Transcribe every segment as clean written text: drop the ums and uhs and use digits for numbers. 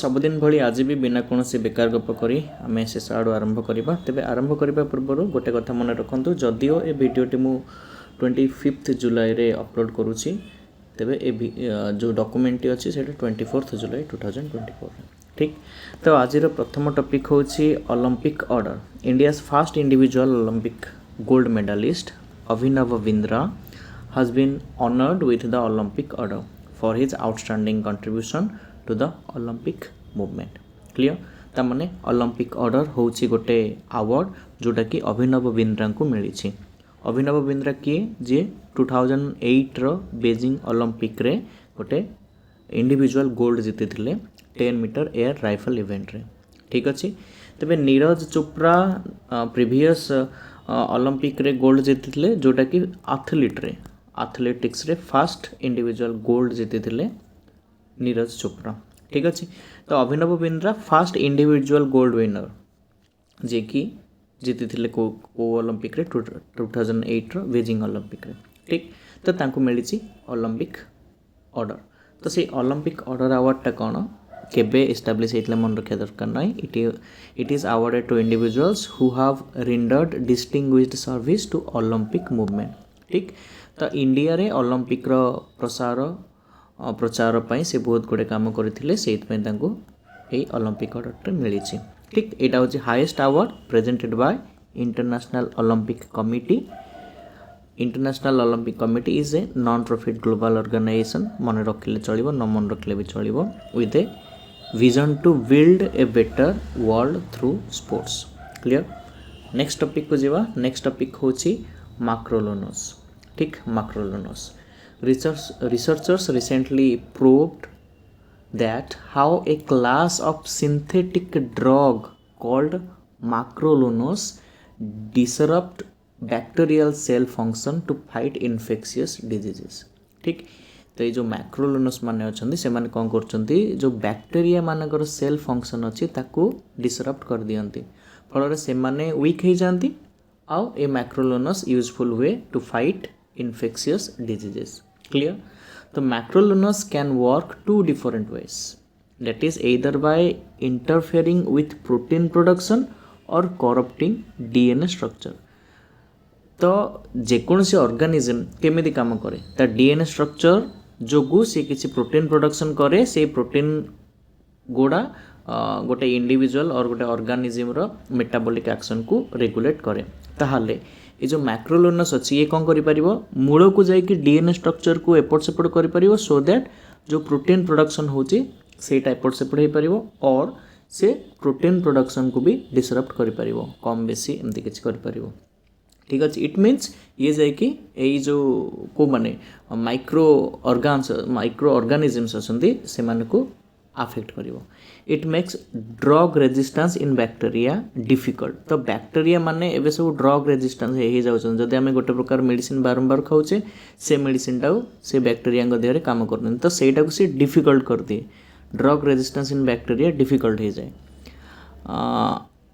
सबुदिन भली आज भी बिना कौन से बेकार गप करी आम शेष आड़ आरंभ करवा तेज आरंभ करने पूर्व गोटे कथा मन रखु जदिओ ए भिडटी मु 25 जुलाई रे अपलोड करुँची तेबे जो डॉक्यूमेंट अच्छी से 24 जुलाई 2024 ठीक। तो आज प्रथम टॉपिक हूँ Olympic order. India's first individual Olympic gold medalist Abhinav Bindra has been honored with the Olympic order for his outstanding contribution to the Olympic movement। Clear ता माने ओलंपिक ऑर्डर होची गोटे अवार्ड जोटा कि अभिनव बिंद्रा को मिली। अभिनव बिंद्रा किए जे 2008 रो बेजिंग ओलंपिक रे गोटे इंडिविजुअल गोल्ड जीति 10 मीटर एयर राइफल इवेंट रे ठीक अच्छे। तेबे नीरज चोपड़ा प्रीवियस ओलंपिक रे गोल्ड जीति जोटा कि एथलेटिक्स रे फर्स्ट इंडिविजुअल गोल्ड जीति नीरज चोपड़ा ठीक अच्छे। तो Abhinav Bindra first individual gold winner जे कि जीति को ओलंपिक रे 2008 रो बेजिंग ओलंपिक रे ठीक। तो तांको मिली ओलंपिक ऑर्डर। तो से ओलंपिक ऑर्डर अवार्ड टा कौन केबे एस्टाब्लिश होता मन रखा दरकार ना। It is awarded to individuals who have rendered distinguished service to Olympic movement ठीक। तो इंडिया रे ओलंपिक रो प्रचार पाई से बहुत गुड़े काम करथिले से ओलंपिक ऑर्डर मिली ठीक। एटा होची highest award presented by International Olympic Committee. International Olympic Committee is a non profit global organisation मन रखिले चलिबो न मन रखिले भी चलिबो with a vision to build a better world through sports. Clear. Next topic को जीवा। नेक्स्ट टॉपिक होची मैक्रोलोनस ठीक। मैक्रोलोनस researchers recently proved that how a class of synthetic drug called macrolonus disrupt bacterial cell function to fight infectious diseases ठीक। तो ये जो मैक्रोलोनस माने अछंती से माने कौन करछंती जो बैक्टीरिया मानकर सेल फंक्शन अच्छी ताकू डिसरप्ट कर दियंती फल से माने वीक हो जाती आउ ए macrolones useful way to fight infectious diseases। Clear। तो मैक्रोलोनस can work two different ways, that is either by interfering with protein production or corrupting DNA structure। तो जेकोसी ऑर्गेनिज्म केमिति काम करे ता DNA स्ट्रक्चर जोगु से किसी प्रोटीन प्रोडक्शन करे से प्रोटीन गोड़ा गोटे इंडिविजुअल और गोटे ऑर्गेनिज्म रो मेटाबॉलिक एक्शन को रेगुलेट करे। ताहाले ये जो मैक्रोलोनस अच्छी ये कौन करि मूल को जाकि डीएनए स्ट्रक्चर को एपट सेपट कर सो दैट जो प्रोटीन प्रोडक्शन होची सेटा एपट सेपट हो पारिबो और से प्रोटीन प्रोडक्शन को भी डिसरप्ट कर पारिबो कम बेसी एमती किछि कर पारिबो ठीक अच्छे। इट मीन्स ये जाकि यही जो को माने माइक्रो ऑर्गेनिजम्स अछंती से माने को अफेक्ट करिवो। It makes drug resistance in bacteria difficult. तो बैक्टीरिया माने एबे सब ड्रग रेजिस्टेंस हे जाउछन जदि आमे गोटे प्रकार मेडिसिन बारंबार खाउचे से मेडिसिन टाउ से बैक्टीरिया देह रे काम करन तो सेटा को से डिफिकल्ट कर दिए। Drug resistance in bacteria difficult हो जाए।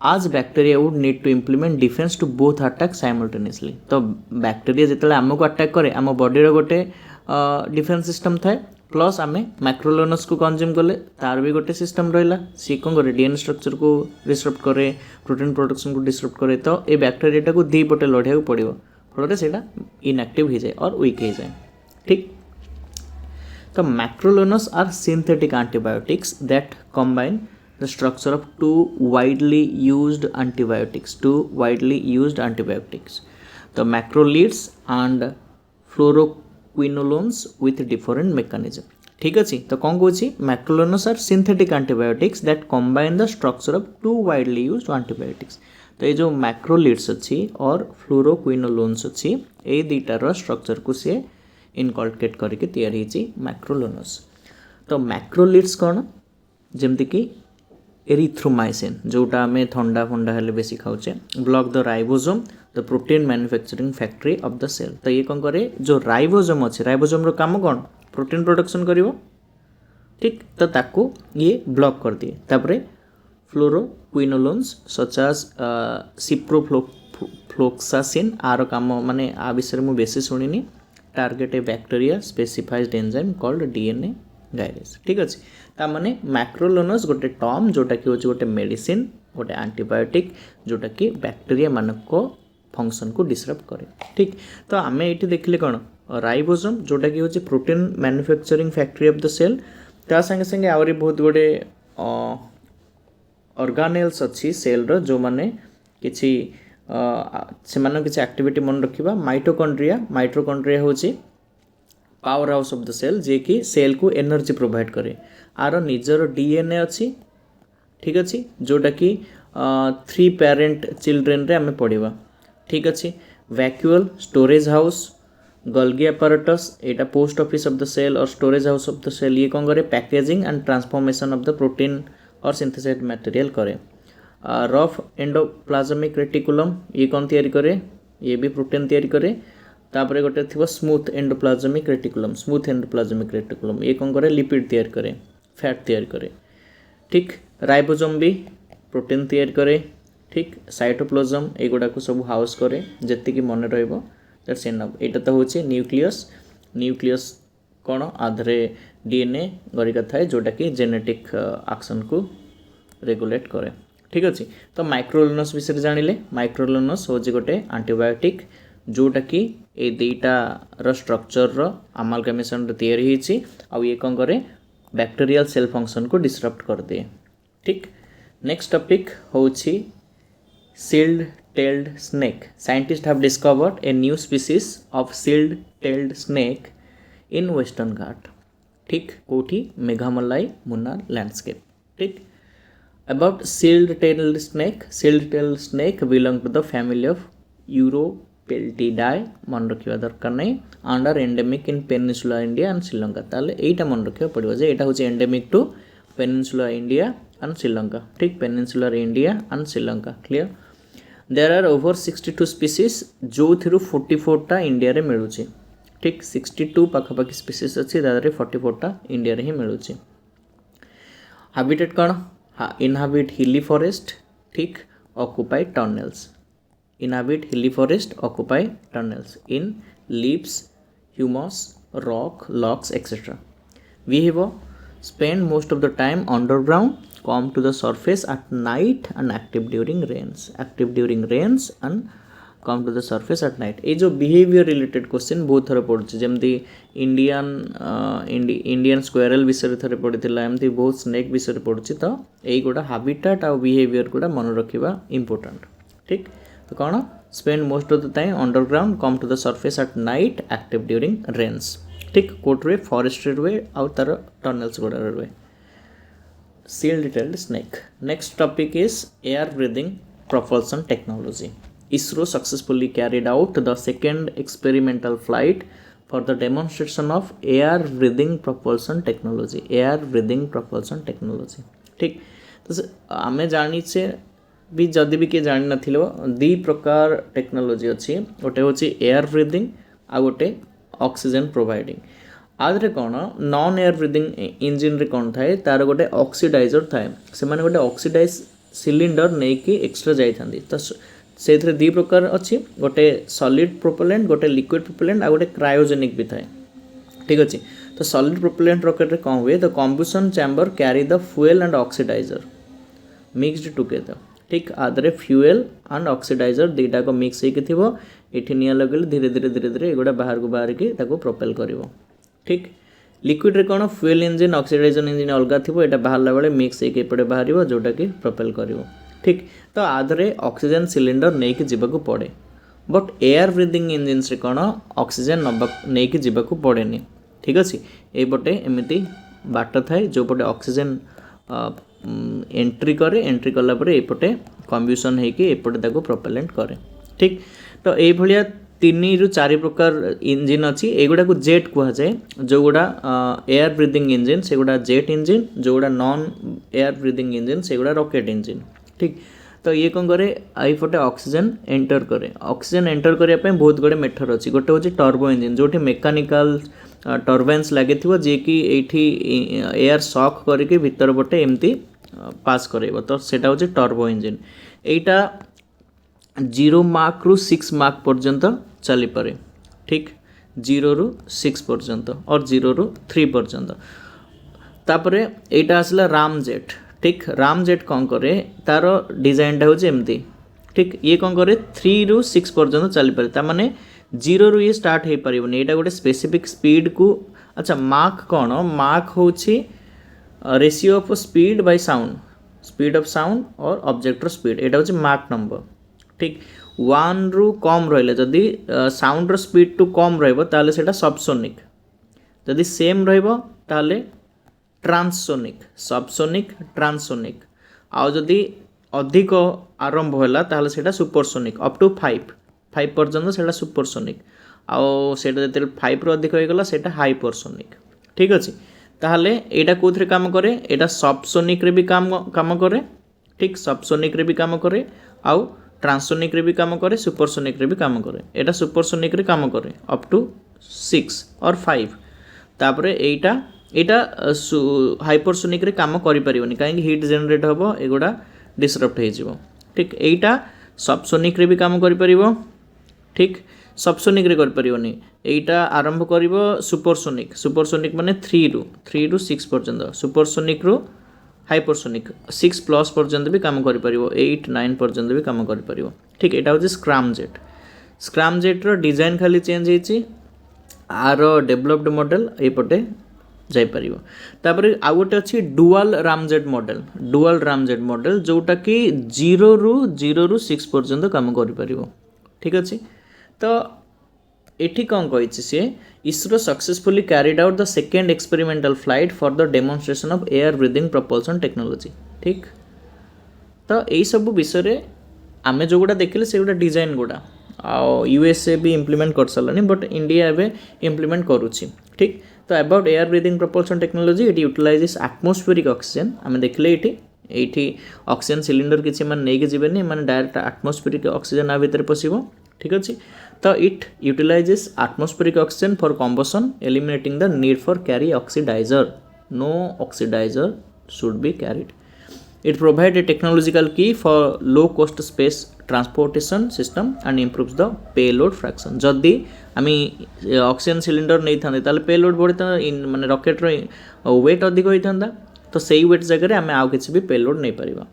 आज bacteria would need to implement defence to both attack simultaneously. तो बैक्टीरिया जिते आमको अटैक करे आम बॉडी गोटे डिफेंस सिस्टम थाए प्लस आम मैक्रोलोनस को कंज्यूम कले तार भी गोटे सिस्टम रहा सी कौन करे डीएनए स्ट्रक्चर को डिसरप्ट करे प्रोटीन प्रोडक्शन को डिसरप्ट करे। तो ये बैक्टीरिया को दी पटे लड़िया पड़ो फल से इनएक्टिव हो जाए और वीक हो जाए ठीक। तो macrolones are synthetic antibiotics that combine the structure of two widely used antibiotics तो macrolides and fluoroquinolones with different mechanism ठीक अच्छे। तो कौन कौन macrolones are synthetic antibiotics that combine the structure of two widely used antibiotics. तो ये जो मैक्रोलीड्स अच्छी और फ्लोरोक्विनोलोन्स अच्छी ये दुईटार स्ट्रक्चर को सी इनकल्केट करके तैयारी मैक्रोलोनस। तो मैक्रोलीड्स कौन जमती कि एरिथ्रोमाइसिन जोटा आम थंडा फंडा हेले बेसी खाऊचे block the ribosome the protein manufacturing factory of the cell. तो ये कौन करे जो राइबोसोम अच्छे राइबोसोम रो काम कौन प्रोटीन प्रोडक्शन करिवो ठीक। तो ताको ये ब्लॉक कर दिए। तापरे fluoroquinolones such as ciprofloxacin are काम माने आ विषय में बेसी शुणिनी target a bacteria specified enzyme called DNA gyrase ठीक अच्छे। तामाने मैक्रोलोनस गोटे टर्म जोटा कि होची गोटे मेडिसिन गोटे एंटीबायोटिक जोटा कि बैक्टीरिया मानक को फंक्शन को डिस्टर्ब करे। ठीक तो आम ये देखिले कौन राइबोसोम जोटा कि होची protein manufacturing factory of the cell ता संगे संगे आउरी बहुत गोटे ऑर्गेनेल्स अच्छी सेल रो जो माने किछि से मानो किछि एक्टिविटी मन रखिबा माइटोकॉन्ड्रिया होची powerhouse of the cell जे कि सेल को एनर्जी प्रोवाइड करे। आर निजर डीएनए अच्छी ठीक अच्छे जोटा कि 3 पेरेंट चिल्ड्रेन रे आमे पढ़िबा। ठीक अच्छे vacuole storage house Golgi apparatus एटा post office of the cell और storage house of the cell ये कौन करे packaging and transformation of the protein और सिंथेसाइज्ड मटेरियल करे। रफ एंडोप्लाज्मिक रेटिकुलम ये कौन तैयारी करे ये भी प्रोटीन तैयारी करे। तापरे गोटे थिबो स्मूथ एंडोप्लाज्मिक रेटिकुलम ये कौन करे लिपिड तैयारी करे फैट तैयारी करे। ठीक राइबोसोम भी प्रोटीन तैयारी करे। ठीक साइटोप्लाज्म एगुड़ा को सब हाउस करे जति कि मन रहइबो दैट्स इनफ। एटा तो होची न्यूक्लियस कौन आधरे डीएनए गरिका थाए जोटा कि जेनेटिक एक्शन को रेगुलेट करे। ठीक अच्छे तो माइक्रोलोनस विषय जानिले माइक्रोलोनस होची गोटे एंटीबायोटिक जोटा कि ए दुईटा स्ट्रक्चर रो अमालगामेशन रे तैयारी होईची आ ये कौन करे बैक्टीरियल सेल फंक्शन को डिस्टर्ब कर दे। ठीक नेक्स्ट टॉपिक होची shield tailed snake. Scientist have discovered a new species of shield tailed snake in Western Ghat. ठीक कोठी मेघामलाई मुन्नार लैंडस्केप। ठीक about shield tailed snake belong to the family of Uropeltidae मन रखा दरकार नहीं under endemic in peninsula India and Sri Lanka. ताले एटा मन रखा पड़ो जे एटा होची endemic to peninsula India and Sri Lanka. ठीक peninsular India and Sri Lanka clear. There are over 62 species जो थिरु 44 टा इंडिया रे मिलुची। ठीक 62 पाखापाखि स्पीसीज अच्छी दादरे 44 टा इंडिया रे ही मिलुची। हैबिटेट कौन इनहाबिट हिली फॉरेस्ट। ठीक occupy tunnels inhabit hilly forest occupy tunnels in leaves humus rock logs etc. Whereever spend most of the time underground come to the surface at night and active during rains and come to the surface at night। ये जो behaviour related question बहुत थर पड़ुछि जेमती Indian squirrel विषय थरे पड़िथिला एमती बहुत snake विषय पड़ुछि तो एई गोटा हैबिटेट आ बिहेवियर गोटा मन रखिबा इंपोर्टेंट। ठीक तो कौन spend most of the time underground come to the surface at night active during rains. ठीक कोर्टवे फॉरेस्ट्री वे आउ तार टनल्स गुड़ा वे shield tailed snake. Next topic is air breathing propulsion technology. ISRO successfully carried out the second experimental flight for the demonstration of air breathing propulsion technology। ठीक तो आमे जानी छे भी जदि भी किए जान नथिलो दी प्रकार टेक्नोलोजी अच्छी गोटे होची एयर ब्रीदिंग आ गोटे ऑक्सीजन प्रोवाइडिंग। आदरे कौन नॉन एयर ब्रीदिंग इंजिन रे कौन थाए तार गोटे ऑक्सीडाइजर थाए से माने गोटे ऑक्सीडाइज सिलिंडर नहीं कि एक्स्ट्रा जाई थांदी तो से दी प्रकार अच्छी गोटे सॉलिड प्रोपेलेंट गोटे लिक्विड प्रोपेलेंट आ गोटे क्रायोजेनिक भी थाए। ठीक अच्छे तो सॉलिड प्रोपेलेंट रॉकेट रे कौन हुए the combustion chamber carry the fuel and oxidiser mixed together. ठीक आदरे फ्यूएल एंड ऑक्सीडाइजर दुईटा को मिक्स होइके थिबो एठी निया लगले धीरे धीरे एगुड़ा बाहर को बाहर के ताको प्रोपेल करिवो। ठीक लिक्विड रे कोन फ्यूएल इंजन ऑक्सीडाइजर इंजन अलगा थिबो एटा बाहरला बेले मिक्स होइके एपटे बाहरिवो जोटा कि प्रोपेल करिवो। ठीक तो आदरे ऑक्सीजन सिलिंडर नेकी जिबाकू पड़े बट एयर ब्रीदिंग इंजिन्स रे कोन ऑक्सीजन नेकी जिबाकू पड़ेनी। ठीक अछि एपटे एमिति बाट थाए जो पटे ऑक्सीजन एंट्री करे एंट्री कला परे एपटे कम्बुशन हेकि एपटे ताको प्रोपेलेंट करे। ठीक तो एई भलिया 3 रु 4 प्रकार इंजिन अच्छी एगुड़ा को जेट कह जाए जो गुड़ा एयर ब्रीदिंग इंजिन से गुड़ा जेट इंजिन जो गुड़ा नॉन एयर ब्रीदिंग इंजिन से गुड़ा रॉकेट इंजिन। ठीक तो ये कौन करे आईपटे ऑक्सीजन एंटर करे ऑक्सीजन एंटर करने बहुत गुड़े मेथड अच्छी गोटे हूँ टर्बो इंजिन जो मेकानिकल टर्बाइन्स लगे जे कि एठी एयर सॉक करके भीतर पटे एमती पास करेबो तो सेटा हूँ टर्बो इंजिन। एटा 0 मार्क रु 6 मार्क पर्यंत चली पारे। ठीक 0 रु 6 पर्यंत और 0 रु 3 पर्यंत तापरे एटा आसला रामजेट ठीक रामजेट कौन करे तार डिजाइनटा हूँ एमती ठीक ये कौन करे 3 ରୁ 6 पर्यंत चली पारे ता माने 0 ରୁ ये स्टार्ट हो पारिबनी एटा गोटे स्पेसिफिक स्पीड को अच्छा मार्क कौन मार्क होछि ratio of speed by sound speed of sound और ऑब्जेक्टर स्पीड एटा होछि मार्क नंबर ठीक 1 ରୁ कम रहिले जदि साउंड रो स्पीड टू कम रहइबो ताले सेटा सबसोनिक जदि सेम रहइबो ताले ट्रांससोनिक सबसोनिक ट्रांससोनिक आउ जदि अधिक आरंभ होला ताले सेटा सुपरसोनिक अप टू 5 पर्यंत सेटा सुपरसोनिक आउ सेटा जते 5 रो अधिक होय गला सेटा हाइपरसोनिक ठीक अछि ताले एटा कोथरे काम करे एटा सबसोनिक रे भी काम करे ठीक सबसोनिक रे भी काम करे आउ ट्रांससोनिक रे भी काम करे सुपरसोनिक रे भी काम करे एटा सुपरसोनिक रे काम करे अप टू 6 और 5 तापरे एटा एटा हाइपरसोनिक रे काम करि परिबनी काहे हीट जनरेट हबो एगोडा डिसरप्ट हे जिवो ठीक एटा सबसोनिक रे भी काम करि परिबो ठीक सबसोनिक रे कर परिबनी एटा आरंभ करिवो सुपरसोनिक सुपरसोनिक माने 3 ରୁ 6 पर्यंत सुपरसोनिक रो हाइपरसोनिक 6 प्लस पर्यंत भी काम करि परिबो 8 9 पर्यंत भी काम करि परिबो ठीक एटा होछि स्क्रैम जेट रो डिजाइन खाली चेंज हेछि आर डेवलप्ड मॉडल एपटे जाई परिबो तापरे आ गोटे अछि डुअल रामजेट मॉडल जोटा कि 0 ରୁ 6 पर्यंत काम करि परिबो ठीक अछि तो एठी कौन कहिछि से ISRO successfully carried out the second experimental flight for the demonstration of air breathing propulsion technology ठीक तो यही सब विषय रे आमे जो गुडा देखिले से गुडा डिजाइन गुडा आ यूएसए भी इम्प्लीमेंट कर सारलानी बट इंडिया एबे इम्प्लीमेंट करूछि ठीक तो about air breathing propulsion technology it utilises atmospheric oxygen आमे देखले एठी ऑक्सीजन सिलिंडर किछि मन नै के जिबेनी माने डायरेक्ट एटमॉस्फेरिक ऑक्सीजन आ भीतर पसिबो ठीक अछि तो it utilises atmospheric oxygen for combustion eliminating the need for carry oxidiser no oxidiser should be carried It provides a technological key for low cost space transportation system and improves the payload fraction. जदि आमी oxygen cylinder नहीं था ताले payload बढ़ता माने rocket रो wait अधिक होई थांदा तो सेही वेट जगह रे आमे आउ किछि भी पेलोड नहीं परिबा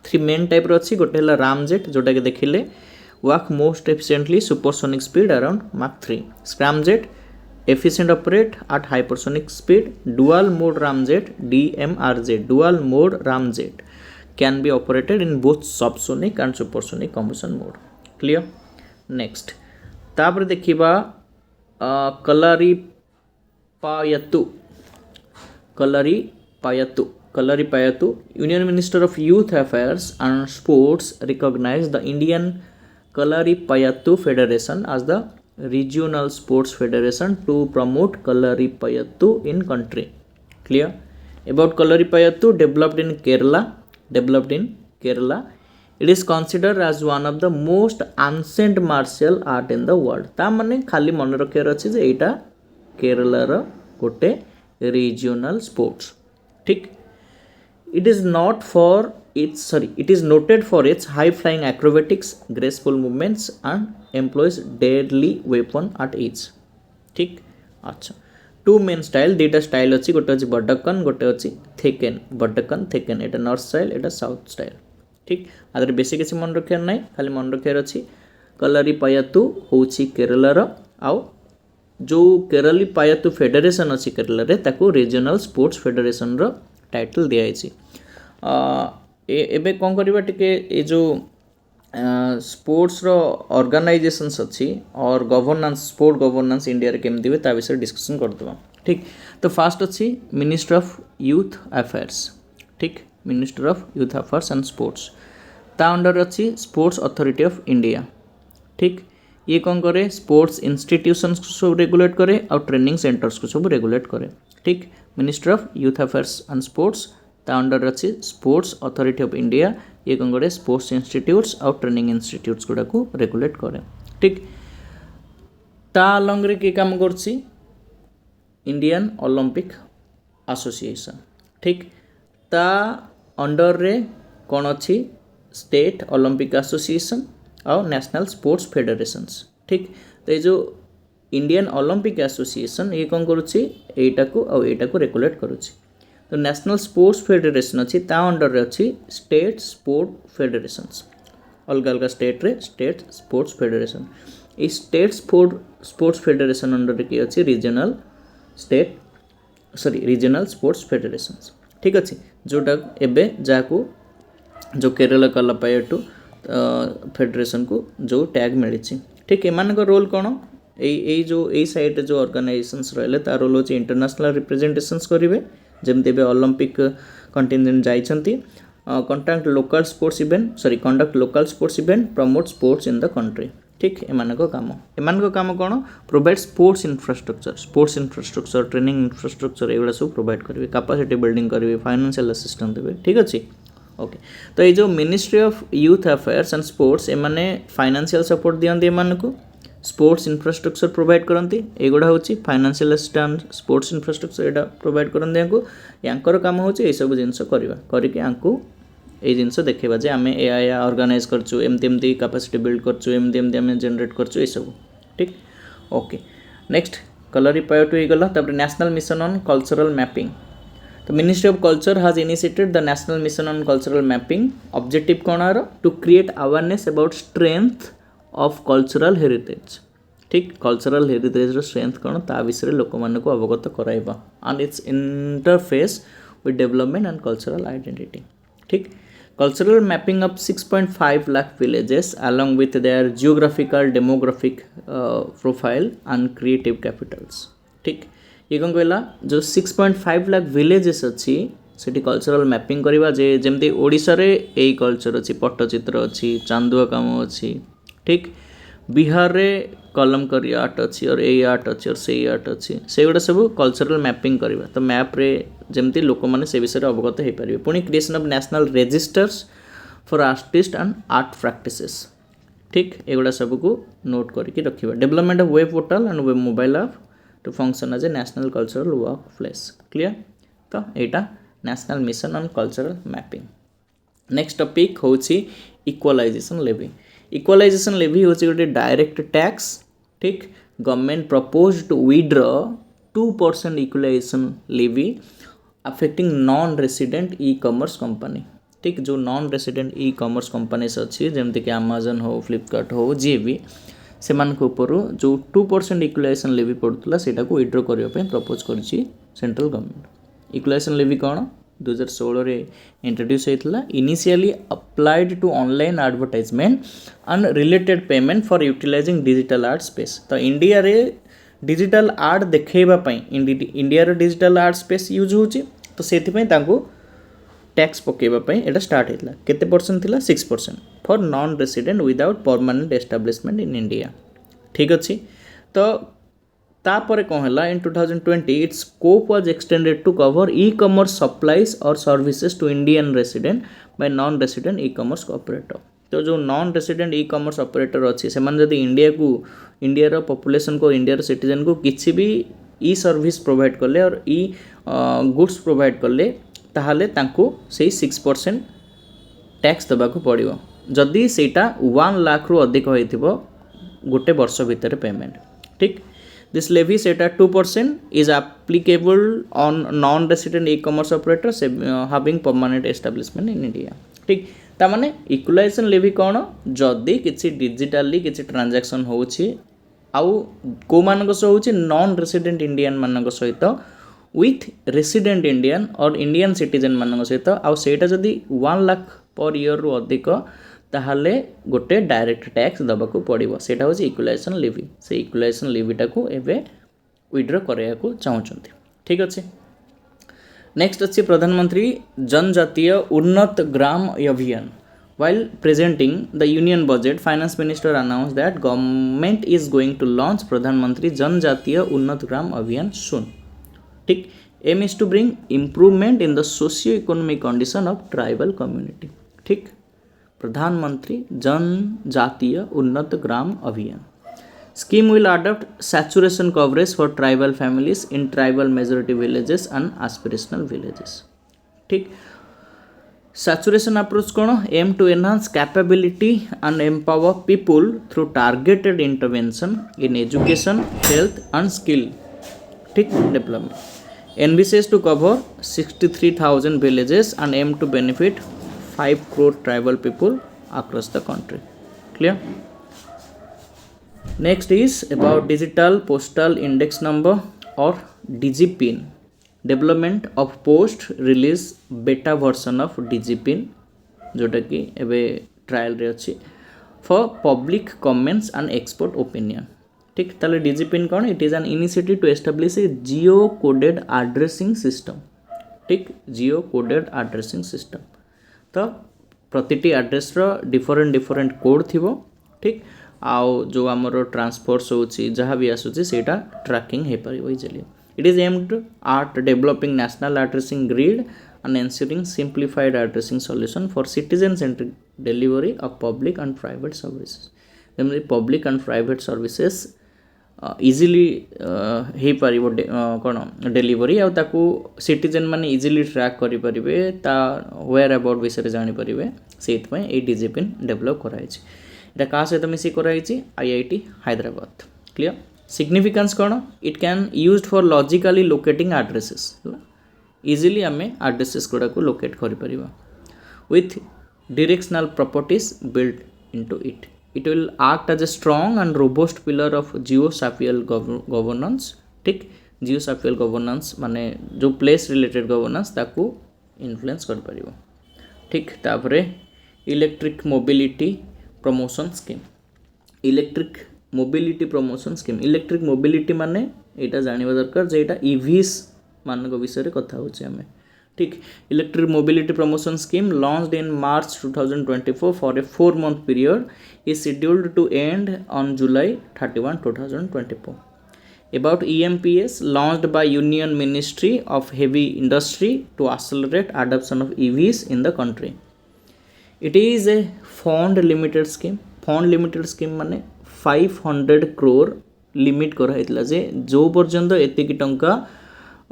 3 मेन टाइप रो अछि गोटे हला रामजेट जोटा के देखिले work most efficiently supersonic speed around Mach 3 scramjet efficient operate at hypersonic speed dual mode ramjet can be operated in both subsonic and supersonic combustion mode clear next तापर देखिबा कलरीपायतु Union Minister of Youth Affairs and Sports recognized the Indian Kalaripayattu Federation as the regional sports federation to promote Kalaripayattu in country clear about Kalaripayattu developed in Kerala it is considered as one of the most ancient martial art in the world ता माने खाली मन रखियार अछि जे एटा केरला रो गोटे regional sports ठीक it is noted for its high flying acrobatics graceful movements and employs deadly weapon at each ठीक अच्छा to main style दुटा स्टाइल अछि गोटे अछि बडकन गोटे अछि थेकेन एटा नॉर्थ स्टाइल एटा साउथ स्टाइल ठीक आदर बेसी किछि मन रखियार नै खाली मन रखियार अछि कलरीपायतु होछि केरला रो आउ जो केरलीपायतु फेडरेशन अछि केरला रे ताको रीजनल स्पोर्ट्स फेडरेशन रो टाइटल दिया अछि एबे कोन करबा टिके ए जो स्पोर्ट्स रो ऑर्गेनाइजेशंस अच्छी और गवर्नेंस स्पोर्ट गवर्नेंस इंडिया रे केमति बे ता विषय डिस्कशन करदबा ठीक तो फास्ट अच्छी मिनिस्टर ऑफ यूथ अफेयर्स ठीक minister of Youth Affairs and sports ता अंडर अच्छी स्पोर्ट्स अथॉरिटी ऑफ इंडिया ठीक ये कौन करे स्पोर्ट्स इंस्टीट्यूशंस को सब रेगुलेट करे और ट्रेनिंग सेंटर्स को सब रेगुलेट करे ठीक minister of Youth Affairs and sports ता अंडर अच्छी स्पोर्ट्स अथॉरिटी ऑफ इंडिया ये कौन करे स्पोर्ट्स इंस्टीट्यूट्स और ट्रेनिंग इंस्टीट्यूट्स गुड़ा को रेगुलेट करे ठीक ता अलंग रे के काम करछि इंडियन ओलंपिक एसोसिएशन ठीक ता अंडर रे कौन अच्छी स्टेट ओलंपिक एसोसिएशन और नेशनल स्पोर्ट्स फेडरेशंस ठीक तो ये जो इंडियन ओलंपिक एसोसिएशन ये कौन करुछि एटा को रेगुलेट करुछि तो नेशनल स्पोर्ट्स फेडरेशन अच्छी ता अंडर अच्छी स्टेट स्पोर्ट फेडरेशंस अलग अलग स्टेट रे स्टेट स्पोर्ट्स फेडरेशन ये स्टेट स्पोर्ट्स फेडरेशन अंडर किए अच्छी regional state regional sports federations ठीक अच्छे जोटा एवं जहाँ जो केरला कला पायटू फेडरेशन को जो टैग मिली ठीक एम रोल कौन यही जो यही साइड जो ऑर्गेनाइजेशंस रहे तार रोल होची इंटरनेशनल रिप्रेजेंटेशंस करेंगे जमती ओलंपिक कंटिजेंट जाइछंती conduct local sports event promote sports in the country ठीक एम काम कौन provide sports infrastructure training infrastructure एगुड़ा सब प्रोवाइड करेंगे कैपेसिटी बिल्डिंग करेंगे फाइनेंशियल असिस्टेंस देवे ठीक अच्छे ओके तो ये जो Ministry of Youth Affairs and Sports एमाने फाइनेंशियल सपोर्ट दियंती एमान को स्पोर्ट्स इन्फ्रास्ट्रक्चर प्रोवाइड करती एगुड़ा हूँ फाइनेंशियल असिस्टेंस स्पोर्ट्स इन्फ्रास्ट्रक्चर यहाँ प्रोवाइड करती यांकर काम हूँ ये सब जिनस करके ये जिनस देखा जे आम या ऑर्गेनाइज करचु एमती कैपेसिटी बिल्ड करचु एमती आम जनरेट करचु ये सब ठीक ओके नेक्स्ट कलर पायटू हो गला national mission on cultural mapping तो Ministry of Culture has initiated the National mission on cultural Mapping objective कौन are to create awareness about strength of cultural heritage ठीक कल्चरल हेरिटेज स्ट्रेंथ कौन ता विषय लोक मानक अवगत कराइबा and its interface with development and cultural identity ठीक cultural mapping of 6.5 lakh villages along with their geographical demographic profile and creative capitals ठीक ये कौन कहला जो 6.5 लाख विलेजेस अच्छी सेठी कल्चरल मैपिंग करवा जे जमती ओडिशा रे एई कल्चर अच्छी पट्टचित्र अच्छी चांदुआ काम अच्छी ठीक बिहार रे कलमकारी आर्ट अच्छी और ए आर्ट अच्छी और से आर्ट अच्छी से गुड़ा सब कल्चरल मैपिंग करवा तो मैप रे जमती लोक मैंने से विषय अवगत हो पारे पुणी creation of national registers for artist and art practices ठीक एगुड़ा सबको नोट करके रखिए development of web portal and web mobile app to function as a national cultural work place clear तो यहाँ national mission on cultural mapping next topic हूँ equalisation levy equalisation levy हूँ गोटे डायरेक्ट टैक्स ठीक government propose to withdraw 2% equalisation levy affecting non resident e commerce company ठीक जो non resident e commerce companies अच्छी जमती कि अमेजन हो फ्लिपकार्ट हो जी भी से जो 2% इक्वलाइजेशन लेवी पड़ूला से विड्रॉ करने प्रपोज कर सेंट्रल गवर्नमेंट इक्वलाइजेशन लेवी कौन 2016 रे इंट्रोड्यूस होता initially applied to online advertisement and related payment for utilising digital art space तो इंडिया रे डिजिटल आर्ट देखा इंडिया रे डिजिटल आर्ट स्पेस यूज होची तो से टैक्स पकेबापी यहाँ स्टार्ट होता केते परसेंट थिला 6% for non resident without permanent establishment in India ठीक अच्छे तो तापर कौन है in 2020 its scope was extended to cover e commerce supplies और services to Indian resident by non resident e commerce operator तो जो non resident e commerce operator अच्छे से इंडिया को इंडिया पॉपुलेशन को इंडिया सिटीजन को किसी भी ई सर्विस प्रोवाइड कले और ई गुड्स प्रोवाइड कले ताहले तांको से 6% टैक्स देवाक पड़ो जदि सेटा 1 लाख रु अधिक होइथिबो गोटे वर्ष भितर पेमेंट ठीक दिस लेवी सेटा 2% is applicable on non resident e commerce operators having permanent establishment in India ठीक ता माने इक्वलाइजेशन लेवी कौन जदि किसी डिजिटली किसी ट्रांजैक्शन होउछि आउ को मानक सह होउछि नॉन रेसिडेंट इंडियन मानक सहित विथ रेसिडेंट इंडियन और इंडियन सिटीजन मान सहित आउ सेटा जदि 1 लाख पर ईयर रु अधिक ताहले गोटे डायरेक्ट टैक्स दबाक पड़ो सेटा हूँ इक्वलाइजेशन लेवी से इक्वलाइजेशन लेवीटा को एवं विड्रॉ करने को चाहते ठीक अच्छे नेक्स्ट अच्छी प्रधानमंत्री जनजातीय उन्नत ग्राम अभियान while presenting the union budget finance minister announced that government is going to launch pradhan mantri janjatiya unnat gram abhiyan soon ठीक aim is to bring improvement in the socio economic condition of tribal community ठीक प्रधानमंत्री जनजातीय उन्नत ग्राम अभियान scheme will adopt saturation coverage for tribal families in tribal majority villages and aspirational villages ठीक saturation approach कौन aim to enhance capability and empower people through targeted intervention in education health and skill ठीक development envisages to cover 63,000 villages and aim to benefit 5 crore tribal people across the country. Clear? Next is about digital postal index number or DigiPin. Development of post release beta version of DigiPin जोटा कि एबे trial रे अच्छी for public comments and expert opinion. ठीक ताले DigiPin कौन? It is an initiative to establish a geo coded addressing system. ठीक geo coded addressing system. तो प्रतिटी एड्रेस रो डिफरेंट कोड थिबो. ठीक आउ जो आमर ट्रांसफर्स होची जहाँ भी आसुची सेटा ट्रैकिंग हे परिबो easily. It is aimed at developing national addressing grid and ensuring simplified addressing solution for citizen centric delivery of public and private services. जेमि public and private services easily हे परिबो कोन delivery आ ताकू citizen माने easily track करि परिबे ता where about विषय जानि परिबे सेत पय ए DigiPin डेवलप कराइ छि. एटा का सहित मिसी कराइ छि IIT हैदराबाद. क्लियर? सिग्निफिकेंस कोन? It can used for logically locating addresses. Easily आम एड्रेसेस गुड़ा को लोकेट कर with directional properties built into it. It will act as a strong and robust pillar of geospatial governance. ठीक geospatial governance माने जो place related governance ताकू influence कर परिबो. ठीक तापरे electric mobility promotion scheme. Electric mobility promotion scheme. Electric mobility माने एटा जानिबा दरकार जे एटा ईवीएस मानक विषय कथा होचे हमें. ठीक electric mobility promotion scheme launched in March 2024 for a 4-month period is scheduled to end on July 31, 2024. About EMPS launched by Union Ministry of Heavy Industry to accelerate adoption of EVs in the country. It is a fund limited scheme. Fund limited scheme माने 500 crore limit करा हेतला जे जो पर्यंत एतिकी टंका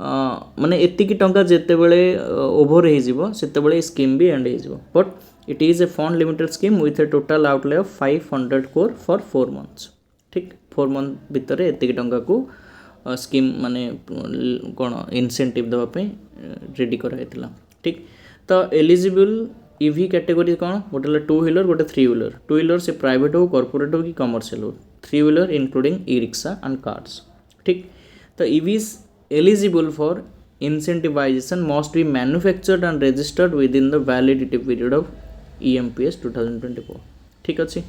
माने एतिकी टंका जेते बेले over हे जिवो सेते बेले स्कीम भी एंड हे जिवो. But it is a fund limited scheme with A total outlay of 500 crore for 4 months. ठीक 4 month भितर एतिकी टंका को स्कीम माने कोन इंसेंटिव दवा पे रेडी करा हेतला. ठीक तो एलिजिबल ईवी कैटेगरी कोन? गोटे 2 व्हीलर गोटे 3 व्हीलर. 2 व्हीलर से प्राइवेट हो कॉर्पोरेट हो कि कमर्शियल हो. 3 wheeler including e rickshaw and cars. ठीक तो EVs eligible for incentivization must be manufactured and registered within the validity period of EMPS 2024. ठीक अच्छे.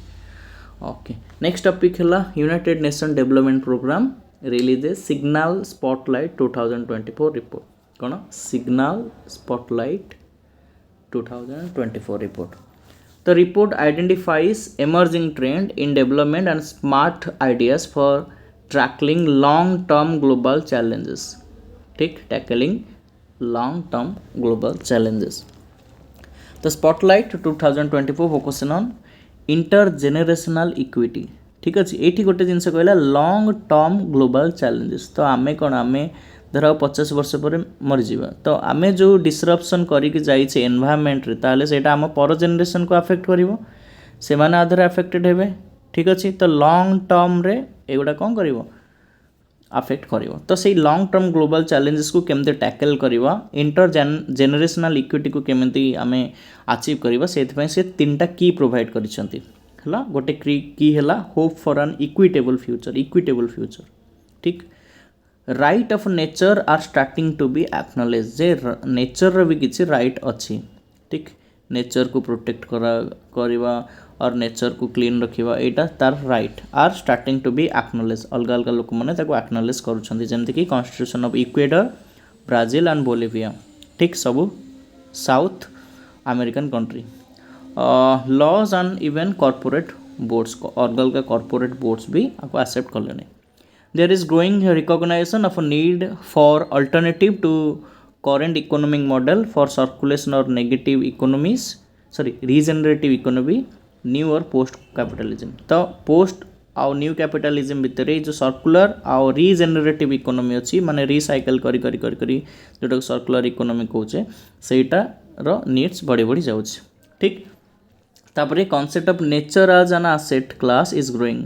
ओके नेक्स्ट टॉपिक है United Nation Development Programme release a signal spotlight 2024 report. कौन? Signal spotlight 2024 report. The report identifies emerging trend in development and smart ideas for tackling long-term global challenges. ठीक tackling long-term global challenges. The spotlight 2024 focusing on intergenerational equity. ठीक अच्छे. ये गोटे जिनस कहला long term global challenges. तो आमे कौन आमे धर 50 वर्ष पर मरीजा तो आम जो डिसरप्शन करके जाइए एनवायरमेंट रे ताले सेटा आम पर जेनेरेशन को अफेक्ट करिवो. से माने आधर अफेक्टेड हेबे. ठीक अच्छे. तो लॉन्ग टर्म रे एगुड़ा कौन करिवो अफेक्ट करिवो. तो से लॉन्ग टर्म ग्लोबल चैलेंजेस को केमते टैकल करवा इंटर जेनेरेशनल इक्विटी को केमती आम अचीव करवा से से 3टा की प्रोवाइड करिसंती. हला गोटे की हला hope for an equitable future. ठीक right of nature are starting to be acknowledge. जे नेचर रो भी किछि राइट अच्छी. ठीक नेचर को प्रोटेक्ट करवा और नेचर को क्लीन रखा यहाँ तार right are starting to be acknowledge. अलग अलग लोक मैंने एक्नॉलेज करुँच जमीक constitution of Ecuador Brazil and Bolivia. ठीक सबू South American country. Laws and even corporate boards अलग अलग कॉर्पोरेट बोर्ड्स भी आपको एक्सेप्ट कले. There is growing recognition of a need for alternative to current economic model for circulation or negative economies regenerative economy new और post capitalism. तो post आउ new capitalism भितर जो सर्कुलर आउ रिजेनरेटिव इकोनॉमी अच्छी माने रिसाइकल करी करी करी करी जोटा सर्कुलर इकोनॉमी कहूचे सेटार नीड्स बढ़ी बढ़ी जाऊँ. ठीक तापर concept of nature as an asset class is growing.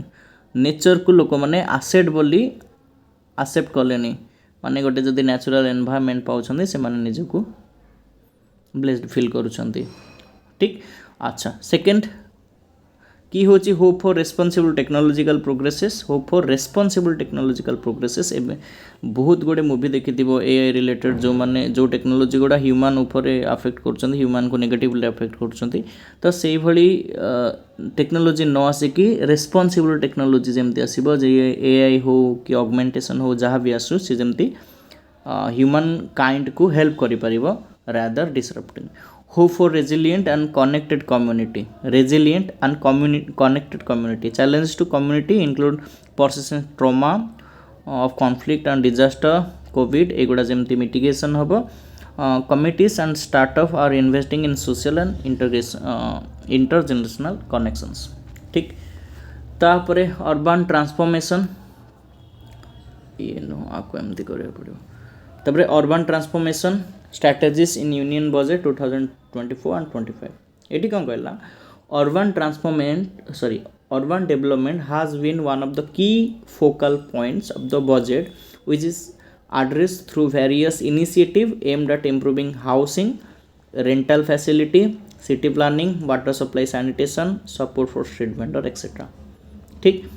Nature को लोक मैंने एसेट बोली एक्सेप्ट कले. माने गोटे जदि नेचुरल एनवायरनमेंट पाउछन्ते से माने निजको ब्लेस्ड फील करूछन्ते ठीक। अच्छा सेकंड की होची hope for responsible technological progresses hope for responsible technological progresses एबे बहुत गुडे मूवी देखिथिबो एआई रिलेटेड जो माने जो टेक्नोलॉजी गुडा ह्यूमन ऊपर अफेक्ट करछन्ती ह्यूमन को नेगेटिवली अफेक्ट करछन्ती तो सेही भली टेक्नोलॉजी न आसे कि रेस्पॉन्सिबल टेक्नोलॉजी जेमती आसीबो जे एआई हो कि ऑगमेंटेशन हो जहाँ भी आसु से जेमती ह्यूमन काइंड को हेल्प करि परिबो rather disrupting hope for resilient and connected community resilient and connected community challenges to community include persistent trauma of conflict and disaster covid एगुड़ा जेमती mitigation हबो committees and startup are investing in social and intergenerational connections ठीक। तापरे urban transformation ये no आपको एमती करिया पड़ियो तापरे urban transformation strategies in union budget 2024 and 25 एटी कौन कहला urban development has been one of the key focal points of the budget which is addressed through various initiative aimed at improving housing, rental facility, city planning, water supply sanitation, support for street vendor etc ठीक।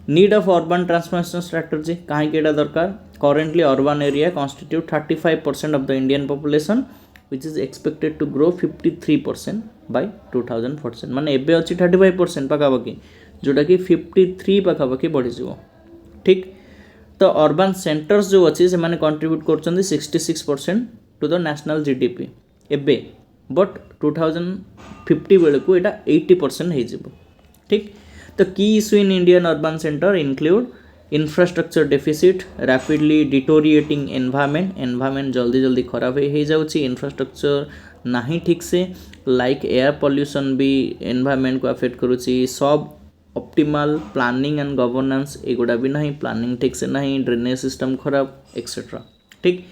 Need of urban transformation strategy कहीं केटा दरकार currently urban area constitute 35% of the Indian population which is expected to grow 53% by 2047 माने एबे अछि 35% पाखापाखि जोटा कि 53 पाखापाखि बढ़ी जीवो ठीक। तो अर्बन सेंटर्स जो अच्छी से माने कंट्रीब्यूट करछन्ती 66% टू द नेशनल जीडीपी एबे बट 2050 बेले को एटा 80% हे जीवो ठीक। तो की issue in Indian urban centre include infrastructure deficit rapidly deteriorating environment जल्दी जल्दी खराब हो जाउछि इंफ्रास्ट्रक्चर नहीं ठीक से लाइक एयर पॉल्यूशन भी एनवायरनमेंट को अफेक्ट करुछि सब ऑप्टिमल प्लानिंग एंड गवर्नेंस एगुड़ा भी नहीं प्लानिंग ठीक से नहीं ड्रेनेज सिस्टम खराब एक्सेट्रा ठीक।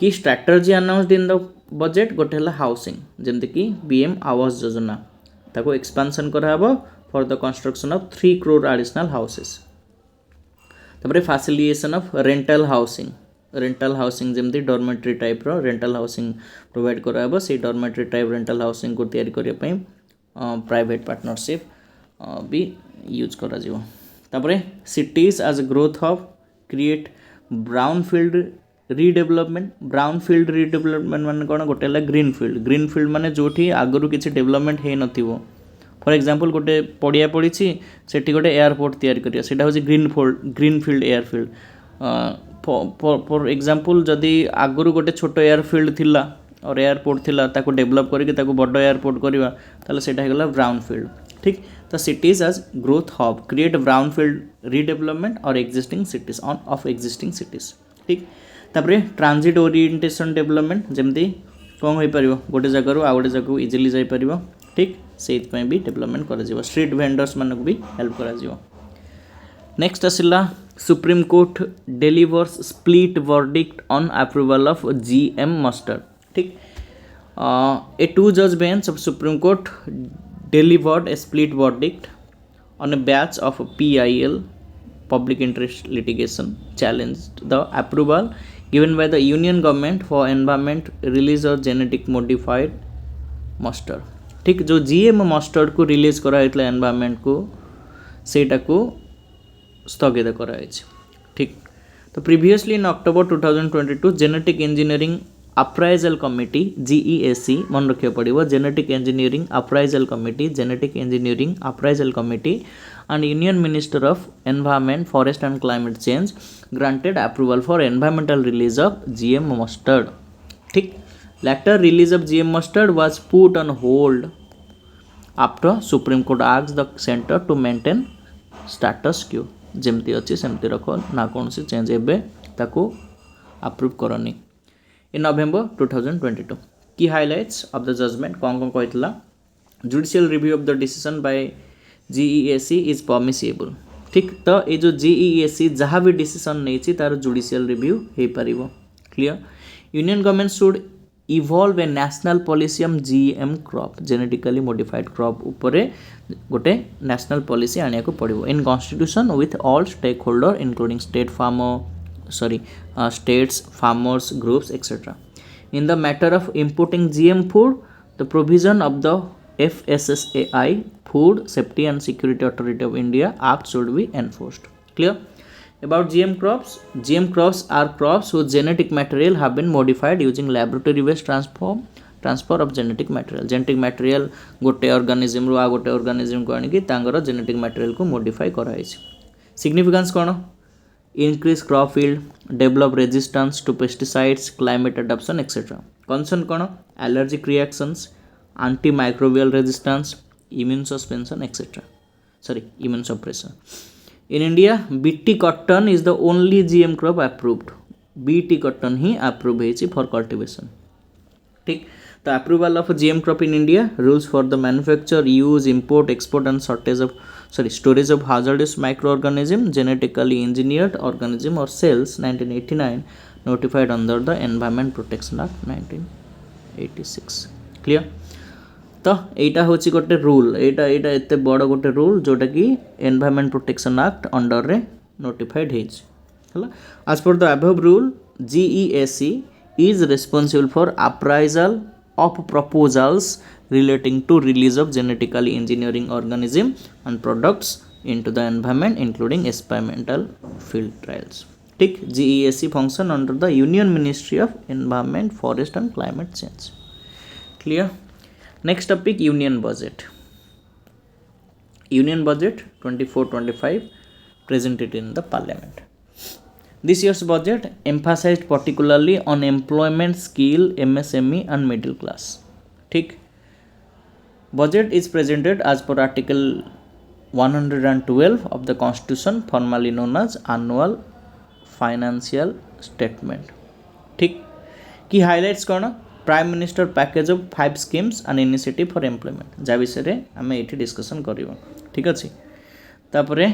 की strategy announced in the budget गोटे है हाउसिंग जमती कि बीएम आवास योजना ताको एक्सपेंशन कराबो for the construction of 3 crore additional houses तापरे फैसिलिटेशन ऑफ रेंटल हाउसिंग जमती डॉर्मेटरी टाइप रो रेंटल हाउसिंग प्रोवाइड कराबो से डॉर्मेटरी टाइप रेंटल हाउसिंग को तैयारी करिया पई प्राइवेट पार्टनरशिप भी यूज करा जिवो तापरे cities as growth of create brownfield redevelopment माने कोन गोटेला ग्रीनफील्ड माने जोठी आगरु किछि डेवलपमेंट हे नथिवो फॉर एग्जांपल गोटे पड़िया पड़ी सेठी गोटे एयरपोर्ट तैयारी करिया सेटा होछि ग्रीनफील्ड एयरफील्ड फॉर एग्जांपल जदि आगरु गोटे छोट एयरफील्ड थिला और एयरपोर्ट थिला ताको डेवलप करके ताको बड़ एयरपोर्ट करवा ताले सेटा हेगला ब्राउनफील्ड ठीक। तो cities as growth hub create brownfield redevelopment और existing cities of existing cities ठीक। तापरे ट्रांजिट ओरिएंटेशन डेवलपमेंट जमती कौन हो पारिबो गोटे जगह आ गोटे जगह इजिली जाई पारिबो ठीक से भी डेवलपमेंट करा स्ट्रीट वेंडर्स मानक भी हेल्प करा। नेक्स्ट आसिला supreme court delivers split verdict on approval of GM mustard ठीक। A 2 judge bench of Supreme Court delivered a split verdict on a batch of PIL public interest litigation challenged the approval given by the union government for environment release of genetic modified mustard ठीक। जो GM mustard को release करा environment को सेटा को स्थगित करा ठीक। तो previously in October 2022 genetic engineering appraisal committee GEAC मन रखिया पड़िबो genetic engineering appraisal committee and union minister of environment forest and climate change granted approval for environmental release of GM mustard ठीक। Later release of GM mustard was put on hold after Supreme Court asked the center to maintain status quo जेमती अच्छी सेमती रख ना कौन सी change एबे ताको approve करनी। इन नवेम्बर 2022 की हाइलाइट्स ऑफ द जजमेंट कौन कौन कहला judicial review of the decision by GEAC is permissible ठीक। तो ये जो जीईएसी जहाँ भी डिसीजन नहीं तार जुडिशियल रिव्यू हो पारिबो clear. Union government should evolve a national policy on GM crop genetically modified crop उपरे गोटे नेशनल पॉलिसी आनिया को पड़िबो in constitution with all stakeholder including state farmer states, farmers, groups, etc. In the matter of importing GM food, the provision of the FSSAI, Food Safety and Security Authority of India Act should be enforced. Clear? About GM crops are crops whose genetic material have been modified using laboratory based transfer of genetic material गोटे organism रू आ गोटे organism को आनिकी तांगर genetic material को modify कराइछि. Significance कौन? Increase crop yield, develop resistance to pesticides, climate adaptation, etc. Concern कौन? Allergic reactions, antimicrobial resistance, immune suspension, etc. Immune suppression. In India, BT cotton is the only GM crop approved. BT cotton he approve है for cultivation. ठीक. The approval of GM crop in India, rules for the manufacture, use, import, export and storage of hazardous microorganism, genetically engineered organism or cells, 1989, notified under the Environment Protection Act 1986. Clear? तो एटा होची गोटे rule एटा एते बड़ गोटे rule जोटा कि environment protection act under रे notified हेज हला. As per the above rule GEAC is responsible for appraisal of proposals relating to release of genetically engineering organism and products into the environment including experimental field trials. ठीक. GEAC function under the Union Ministry of Environment, Forest and Climate Change. Clear? Next topic, Union Budget. Union Budget 24-25 presented in the Parliament. This year's budget emphasized particularly on employment, skill, MSME and middle class. ठीक. Budget is presented as per Article 112 of the Constitution, formally known as Annual Financial Statement. ठीक. Key highlights कौन? Prime Minister package of 5 schemes and initiative for employment. जा विषय रे हमें एठी discussion करिवो. ठीक अछि. तापरे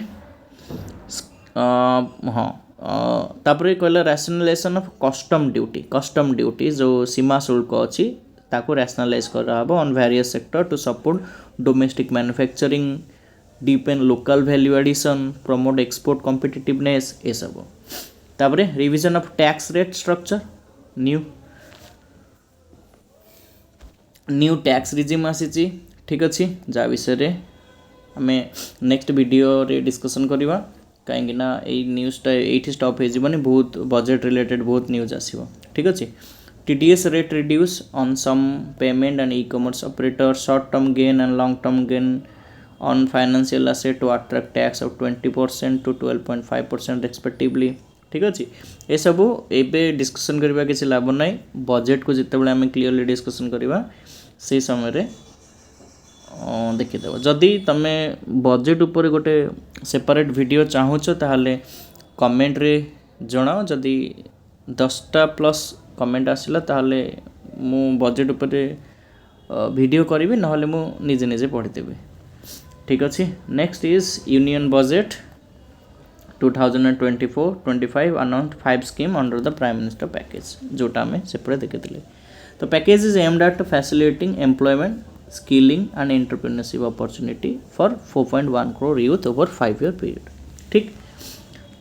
तापरे कहला रैशनलाइजेशन ऑफ कस्टम ड्यूटी जो सीमा शुल्क अछि ताको रैशनलाइज करा हबो on various sector to support domestic manufacturing, deepen local value addition, promote export competitiveness ए सब. तापरे revision of tax rate structure, new tax regime आसी. ठीक अच्छे. जा विषय रे हमें नेक्स्ट वीडियो रे डिस्कशन करिवा कहीं ना न्यूज़टा ये स्टॉप हो जीवन बहुत बजेट रिलेटेड बहुत न्यूज आसो. ठीक अच्छे. TDS rate reduce on some payment and ecommerce operator, short term gain and long term gain on financial asset to attract tax of 20% to 12.5% respectively. ठीक अच्छे. ये सब एबे डिस्कशन करबा किसी लाभ ना. बजेट को जिते बड़े आम क्लीयरली डिस्कशन करवा से समय रे देखिदेव. जदि तुम बजेट उपर गोटे सेपरेट वीडियो चाहूच ताहले कमेंट रे जणाओ. जदि 10टा प्लस कमेंट आसला ताहले मु बजेट उपर वीडियो करी नहले मु निजे निजे पढ़ीदेवी. ठीक अच्छे. Next is union budget 2024-25 announced 5 scheme under the prime minister package जोटा आम सेपटे देखी. तो package is aimed eight facilitating employment, skilling and entrepreneurship opportunity for 4.1 crore youth over 5-year period. ठीक.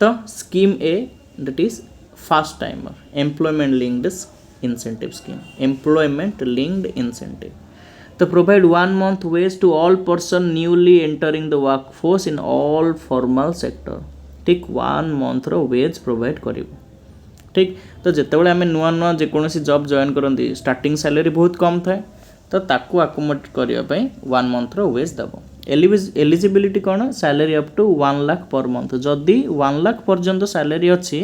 तो scheme A that is first timer employment linked incentive scheme. Employment linked incentive to provide 1 month wage to all person newly entering the workforce in all formal sector. ठीक. 1 month रो wage provide करिवो. ठीक. तो जेतेबेले आमे नुआ नुआ जेकोसी job join करंती starting salary बहुत कम थाए तो ताकू अकोमोडेट करने 1 मंथ वेज दब. एलिजिबिलिटी कौन? Salary up to 1 lakh per month. जदि 1 लाख पर्यंत सैलरी अच्छी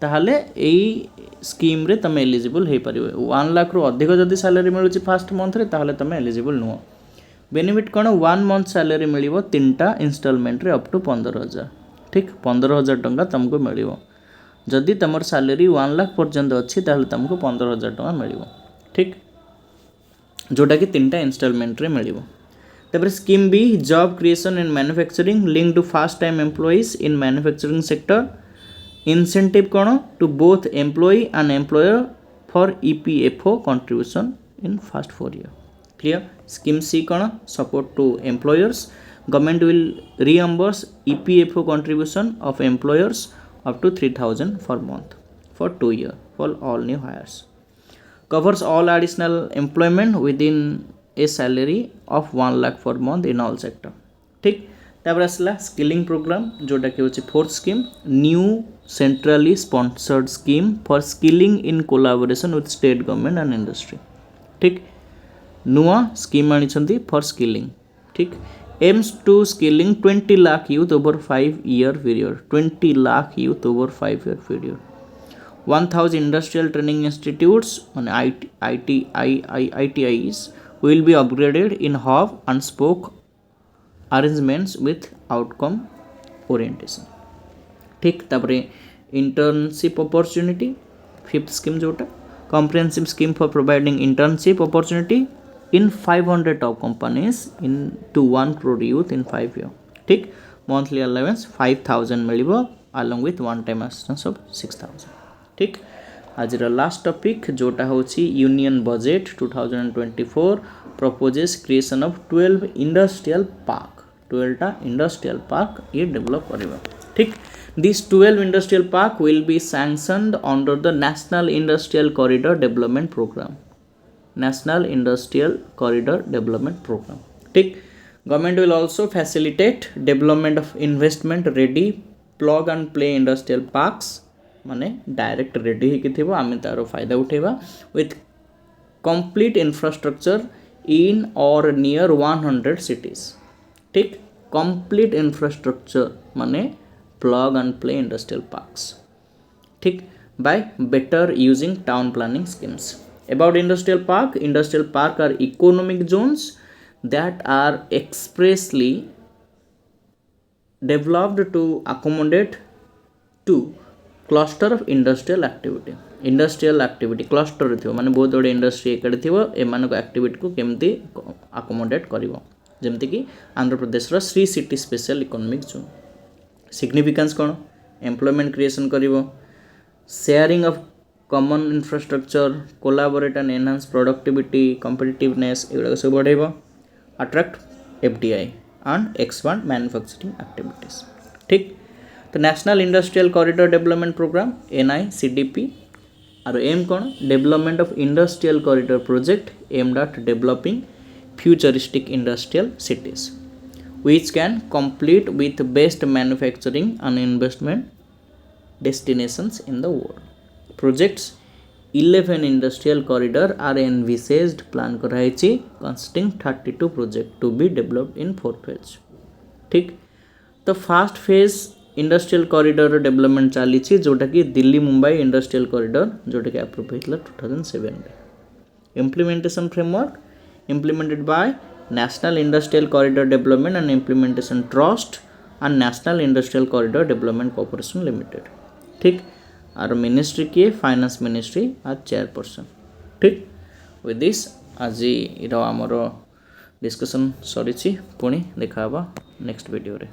ताहले यही स्कीम रे तुम एलिजिबल हो पार. 1 लाख रु अधिक जदि सैलरी मिलूँ फास्ट मंथ रे ताहले तुम एलिजिबल नुह. बेनिफिट कौन? 1 मंथ सैलरी मिल 3टा इनस्टॉलमेंट रे अप टू 15,000. ठीक. 15,000 टंका तुमको मिल. जदि तुम सैलरी 1 लाख पर्यंत अच्छी ताहले तुमको 15,000 टंका मिल. ठीक. जोटा कि 3टा इनस्टॉलमेंट रे मिल. तापर scheme B job creation in manufacturing link to first time employees in manufacturing sector. Incentive कौन? To both employee and employer for EPFO contribution in first 4 year. Clear. Scheme C कौन? Support to employers. Government will reimburse EPFO contribution of employers up to 3,000 for month for 2 years for all new hires. Covers all additional employment within a salary of 1 lakh per month in all sector. ठीक तापर आसला skilling programme जोटा कि होची fourth scheme new centrally sponsored scheme for skilling in collaboration with state government and industry. ठीक नुआ scheme आनी for skilling. ठीक aims to skilling 20 lakh youth over 5-year period. 20 lakh youth over 5-year period. 1,000 industrial training institutes on ITIs will be upgraded in hub and spoke arrangements with outcome orientation. ठीक तापरे internship opportunity fifth scheme जोटा comprehensive scheme for providing internship opportunity in 500 top companies in to 1 crore youth in 5 years. ठीक monthly allowance 5,000 मिलिबो along with one time assistance of 6,000. ठीक आज last topic जोटा होची union budget 2024 proposes creation of 12 industrial park. 12टा industrial park ये develop करिबा. ठीक this 12 industrial park will be sanctioned under the national industrial corridor development program. National Industrial Corridor Development Program. ठीक government will also facilitate development of investment ready plug and play industrial parks माने direct ready होकि थिबो आमे तारो फायदा उठेबा with complete infrastructure in or near 100 cities. ठीक complete infrastructure माने plug and play industrial parks. ठीक by better using town planning schemes. About industrial park are economic zones that are expressly developed to accommodate to cluster of industrial activity. Industrial activity cluster थिबो माने बहुत बड़े industry एकड़े थिबो ए मानको activity को केमती accommodate करिवो जेमति कि आंध्र प्रदेश रो Sri City special economic zone. Significance कोन एम्प्लॉयमेंट क्रिएशन करिवो sharing of common infrastructure collaborate and enhance productivity competitiveness एगुड़ा सब बढ़ेबो attract FDI and expand manufacturing activities. ठीक तो national industrial corridor development program NICDP और एम कौन development of industrial corridor project aimed at developing futuristic industrial cities which can complete with best manufacturing and investment destinations in the world. Projects 11 industrial corridor are envisaged plan कराइछि consisting 32 project to be developed in 4 phase. ठीक तो first phase industrial corridor development चली जोटा कि Delhi Mumbai industrial corridor जोटा कि approve होता 2007 में. Implementation framework implemented by National Industrial Corridor Development and Implementation Trust and National Industrial Corridor Development Corporation Limited. ठीक और मिनिस्ट्री किए फाइनेंस मिनिस्ट्री आज चेयरपर्सन. ठीक विथ दिस आज आमर डिस्कशन सरी पुणी देखा नेक्स्ट वीडियो रे.